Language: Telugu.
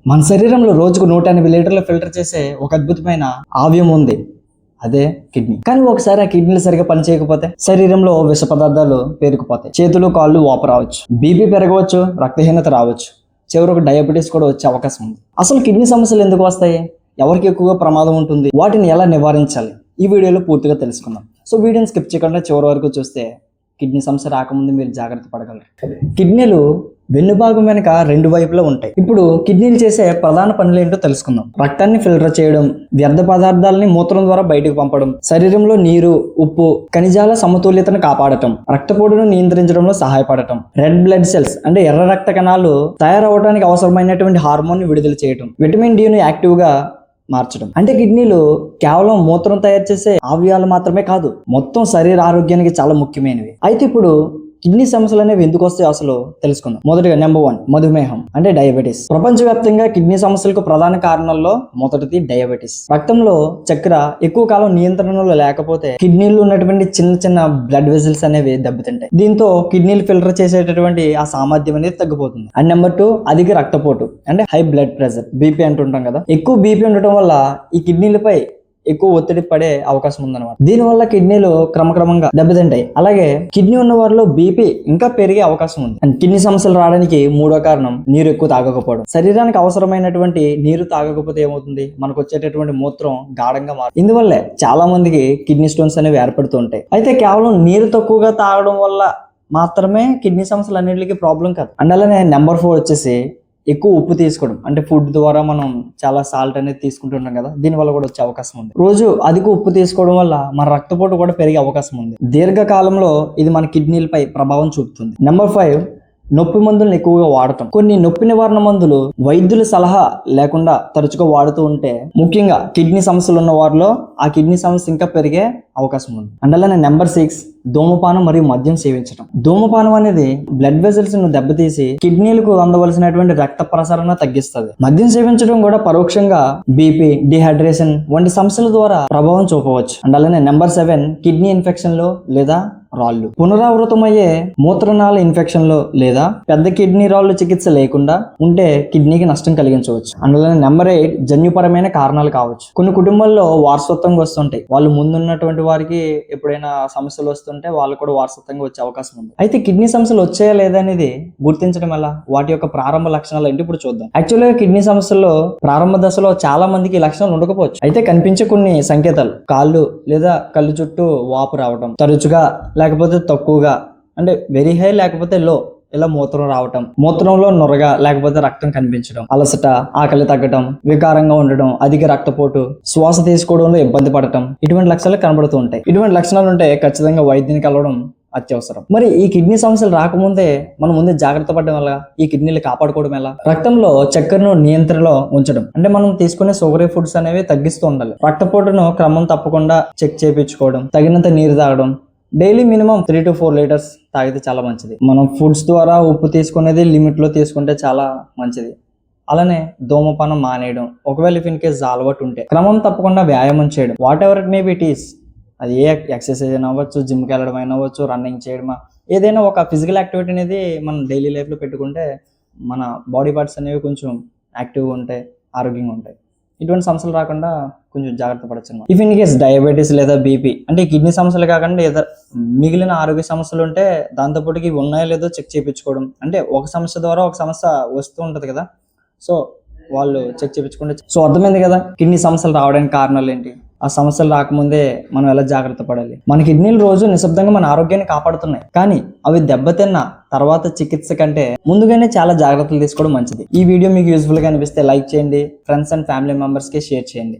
మన శరీరంలో రోజుకు 180 లీటర్లు ఫిల్టర్ చేసే ఒక అద్భుతమైన ఆవ్యం ఉంది, అదే కిడ్నీ. కానీ ఒకసారి ఆ కిడ్నీలు సరిగా పనిచేయకపోతే శరీరంలో విష పదార్థాలు పేరుకుపోతాయి, చేతులు కాళ్ళు వాపు రావచ్చు, బీపీ పెరగవచ్చు, రక్తహీనత రావచ్చు, చివరికి డయాబెటీస్ కూడా వచ్చే అవకాశం ఉంది. అసలు కిడ్నీ సమస్యలు ఎందుకు వస్తాయి, ఎవరికి ఎక్కువగా ప్రమాదం ఉంటుంది, వాటిని ఎలా నివారించాలి, ఈ వీడియోలో పూర్తిగా తెలుసుకుందాం. సో వీడియోని స్కిప్ చేయకుండా చివరి వరకు చూస్తే కిడ్నీ సమస్య రాకముందు మీరు జాగ్రత్త పడగలరు. కిడ్నీలు వెన్నుభాగం వెనుక రెండు వైపులా ఉంటాయి. ఇప్పుడు కిడ్నీలు చేసే ప్రధాన పనులు ఏంటో తెలుసుకుందాం. రక్తాన్ని ఫిల్టర్ చేయడం, వ్యర్థ పదార్థాలని మూత్రం ద్వారా బయటకు పంపడం, శరీరంలో నీరు, ఉప్పు, ఖనిజాల సమతుల్యతను కాపాడటం, రక్తపోటును నియంత్రించడంలో సహాయపడటం, రెడ్ బ్లడ్ సెల్స్ అంటే ఎర్ర రక్త కణాలు తయారవడానికి అవసరమైనటువంటి హార్మోన్ ని విడుదల చేయడం, విటమిన్ డి ను యాక్టివ్ గా మార్చడం. అంటే కిడ్నీలు కేవలం మూత్రం తయారు చేసే అవయవాలు మాత్రమే కాదు, మొత్తం శరీర ఆరోగ్యానికి చాలా ముఖ్యమైనవి. అయితే ఇప్పుడు కిడ్నీ సమస్యలు అనేవి ఎందుకు వస్తాయో అసలు తెలుసుకుందాం. మొదటిగా నెంబర్ 1 మధుమేహం అంటే డయాబెటీస్. ప్రపంచవ్యాప్తంగా కిడ్నీ సమస్యలకు ప్రధాన కారణాల్లో మొదటిది డయాబెటీస్. రక్తంలో చక్కెర ఎక్కువ కాలం నియంత్రణలో లేకపోతే కిడ్నీలో ఉన్నటువంటి చిన్న చిన్న బ్లడ్ వెజల్స్ అనేవి దెబ్బతింటాయి. దీంతో కిడ్నీలు ఫిల్టర్ చేసేటటువంటి ఆ సామర్థ్యం అనేది తగ్గిపోతుంది. అండ్ నెంబర్ 2 అధిక రక్తపోటు అంటే హై బ్లడ్ ప్రెషర్, బీపీ అంటుంటాం కదా. ఎక్కువ బీపీ ఉండటం వల్ల ఈ కిడ్నీలపై ఎక్కువ ఒత్తిడి పడే అవకాశం ఉందన్నమాట. దీనివల్ల కిడ్నీలు క్రమక్రమంగా దెబ్బతింటాయి. అలాగే కిడ్నీ ఉన్న వారిలో బీపీ ఇంకా పెరిగే అవకాశం ఉంది. అండ్ కిడ్నీ సమస్యలు రావడానికి మూడో కారణం నీరు ఎక్కువ తాగకపోవడం. శరీరానికి అవసరమైనటువంటి నీరు తాగకపోతే ఏమవుతుంది, మనకు వచ్చేటటువంటి మూత్రం గాఢంగా మారుతుంది. ఇందువల్లే చాలా మందికి కిడ్నీ స్టోన్స్ అనేవి ఏర్పడుతూ ఉంటాయి. అయితే కేవలం నీరు తక్కువగా తాగడం వల్ల మాత్రమే కిడ్నీ సమస్యలు అన్నింటికి ప్రాబ్లం కాదు. అండ్ అలానే నెంబర్ 4 వచ్చేసి ఎక్కువ ఉప్పు తీసుకోవడం. అంటే ఫుడ్ ద్వారా మనం చాలా సాల్ట్ అనేది తీసుకుంటుంటాం కదా, దీనివల్ల కూడా వచ్చే అవకాశం ఉంది. రోజు అధిక ఉప్పు తీసుకోవడం వల్ల మన రక్తపోటు కూడా పెరిగే అవకాశం ఉంది. దీర్ఘకాలంలో ఇది మన కిడ్నీలపై ప్రభావం చూపుతుంది. నెంబర్ 5 నొప్పి మందులను ఎక్కువగా వాడటం. కొన్ని నొప్పి నివారణ మందులు వైద్యుల సలహా లేకుండా తరచుగా వాడుతూ ఉంటే, ముఖ్యంగా కిడ్నీ సమస్యలు ఉన్న వారిలో ఆ కిడ్నీ సమస్య ఇంకా పెరిగే అవకాశం ఉంది. అండ్ అలానే నెంబర్ 6 ధూమపానం మరియు మద్యం సేవించడం. ధూమపానం అనేది బ్లడ్ వెజల్స్ ను దెబ్బతీసి కిడ్నీలకు అందవలసినటువంటి రక్త ప్రసరణ తగ్గిస్తుంది. మద్యం సేవించడం కూడా పరోక్షంగా బీపీ, డిహైడ్రేషన్ వంటి సమస్యల ద్వారా ప్రభావం చూపవచ్చు. అండ్ అలానే నెంబర్ 7 కిడ్నీ ఇన్ఫెక్షన్లు లేదా రాళ్ళు. పునరావృతమయ్యే మూత్రనాళ ఇన్ఫెక్షన్లు లేదా పెద్ద కిడ్నీ రాళ్ళు చికిత్స లేకుండా ఉంటే కిడ్నీకి నష్టం కలిగించవచ్చు. అందులో నెంబర్ 8 జన్యుపరమైన కారణాలు కావచ్చు. కొన్ని కుటుంబాల్లో వారసత్వంగా వస్తుంటాయి. వాళ్ళు ముందున్నటువంటి వారికి ఎప్పుడైనా సమస్యలు వస్తుంటే వాళ్ళు కూడా వారసత్వంగా వచ్చే అవకాశం ఉంది. అయితే కిడ్నీ సమస్యలు వచ్చాయా లేదా అనేది గుర్తించడం ఎలా, వాటి యొక్క ప్రారంభ లక్షణాలు ఏంటి ఇప్పుడు చూద్దాం. యాక్చువల్గా కిడ్నీ సమస్యల్లో ప్రారంభ దశలో చాలా మందికి లక్షణాలు ఉండకపోవచ్చు. అయితే కనిపించే కొన్ని సంకేతాలు: కాళ్ళు లేదా కళ్ళు చుట్టూ వాపు రావడం, తరచుగా లేకపోతే తక్కువగా అంటే వెరీ హై లేకపోతే లో ఇలా మూత్రం రావటం, మూత్రంలో నొరగా లేకపోతే రక్తం కనిపించడం, అలసట, ఆకలి తగ్గడం, వికారంగా ఉండడం, అధిక రక్తపోటు, శ్వాస తీసుకోవడంలో ఇబ్బంది పడటం, ఇటువంటి లక్షణాలు కనబడుతూ ఉంటాయి. ఇటువంటి లక్షణాలు ఉంటే ఖచ్చితంగా వైద్యుని కలవడం అత్యవసరం. మరి ఈ కిడ్నీ సమస్యలు రాకముందే మనం ముందే జాగ్రత్త పడడం వల్ల ఈ కిడ్నీలు కాపాడుకోవడం ఎలా? రక్తంలో చక్కెరను నియంత్రణలో ఉంచడం అంటే మనం తీసుకునే షుగరీ ఫుడ్స్ అనేవి తగ్గిస్తూ ఉండాలి. రక్తపోటును క్రమం తప్పకుండా చెక్ చేయించుకోవడం, తగినంత నీరు తాగడం, డైలీ మినిమం 3 to 4 లీటర్స్ తాగితే చాలా మంచిది. మనం ఫుడ్స్ ద్వారా ఉప్పు తీసుకునేది లిమిట్ లో తీసుకుంటే చాలా మంచిది. అలానే ధూమపానం మానేయడం, ఒకవేళ ఇన్ కేస్ అలవాటు ఉంటే క్రమం తప్పకుండా వ్యాయామం చేయడం, what ever it may be it is, అది ఏ ఎక్సర్సైజ్ అయినా అవ్వచ్చు, జిమ్కి వెళ్ళడం అయినా అవ్వచ్చు, రన్నింగ్ చేయడమా, ఏదైనా ఒక ఫిజికల్ యాక్టివిటీ అనేది మనం డైలీ లైఫ్లో పెట్టుకుంటే మన బాడీ పార్ట్స్ అనేవి కొంచెం యాక్టివ్గా ఉంటాయి, ఆరోగ్యంగా ఉంటాయి. ఇటువంటి సమస్యలు రాకుండా కొంచెం జాగ్రత్త పడచ్చు. ఇఫ్ ఇన్ కేస్ డయాబెటీస్ లేదా బీపీ అంటే కిడ్నీ సమస్యలు కాకుండా ఏదో మిగిలిన ఆరోగ్య సమస్యలు ఉంటే దాంతోపాటు ఇవి ఉన్నాయో లేదో చెక్ చేయించుకోవడం. అంటే ఒక సమస్య ద్వారా ఒక సమస్య వస్తూ ఉంటుంది కదా, సో వాళ్ళు చెక్ చేయించుకుంటే. సో అర్థమైంది కదా కిడ్నీ సమస్యలు రావడానికి కారణాలు ఏంటి, ఆ సమస్యలు రాకముందే మనం ఎలా జాగ్రత్త పడాలి. మన కిడ్నీలు రోజు నిశ్శబ్దంగా మన ఆరోగ్యాన్ని కాపాడుతున్నాయి, కానీ అవి దెబ్బతిన్న తర్వాత చికిత్స కంటే ముందుగానే చాలా జాగ్రత్తలు తీసుకోవడం మంచిది. ఈ వీడియో మీకు యూస్ఫుల్ గా అనిపిస్తే లైక్ చేయండి, ఫ్రెండ్స్ అండ్ ఫ్యామిలీ మెంబర్స్ కి షేర్ చేయండి.